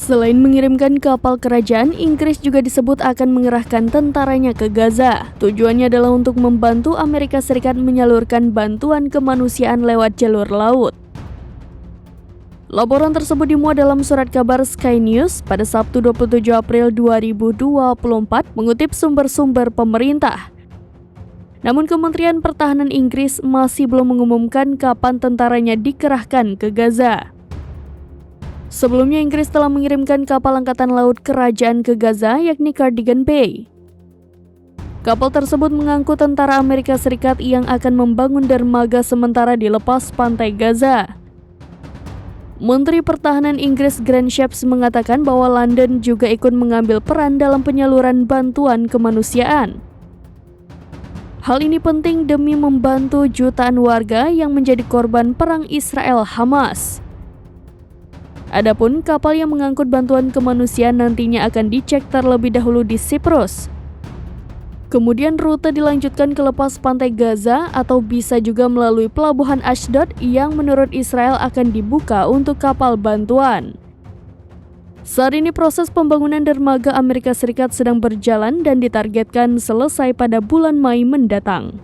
Selain mengirimkan kapal kerajaan, Inggris juga disebut akan mengerahkan tentaranya ke Gaza. Tujuannya adalah untuk membantu Amerika Serikat menyalurkan bantuan kemanusiaan lewat jalur laut. Laporan tersebut dimuat dalam surat kabar Sky News pada Sabtu 27 April 2024 mengutip sumber-sumber pemerintah. Namun Kementerian Pertahanan Inggris masih belum mengumumkan kapan tentaranya dikerahkan ke Gaza. Sebelumnya Inggris telah mengirimkan kapal angkatan laut kerajaan ke Gaza yakni Cardigan Bay. Kapal tersebut mengangkut tentara Amerika Serikat yang akan membangun dermaga sementara di lepas pantai Gaza. Menteri Pertahanan Inggris Grant Shapps mengatakan bahwa London juga ikut mengambil peran dalam penyaluran bantuan kemanusiaan. Hal ini penting demi membantu jutaan warga yang menjadi korban perang Israel-Hamas. Adapun kapal yang mengangkut bantuan kemanusiaan nantinya akan dicek terlebih dahulu di Siprus. Kemudian rute dilanjutkan ke lepas pantai Gaza atau bisa juga melalui pelabuhan Ashdod yang menurut Israel akan dibuka untuk kapal bantuan. Saat ini proses pembangunan dermaga Amerika Serikat sedang berjalan dan ditargetkan selesai pada bulan Mei mendatang.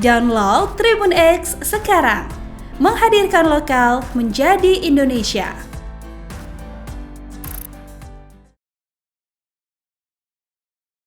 Download Tribun X sekarang, menghadirkan lokal menjadi Indonesia.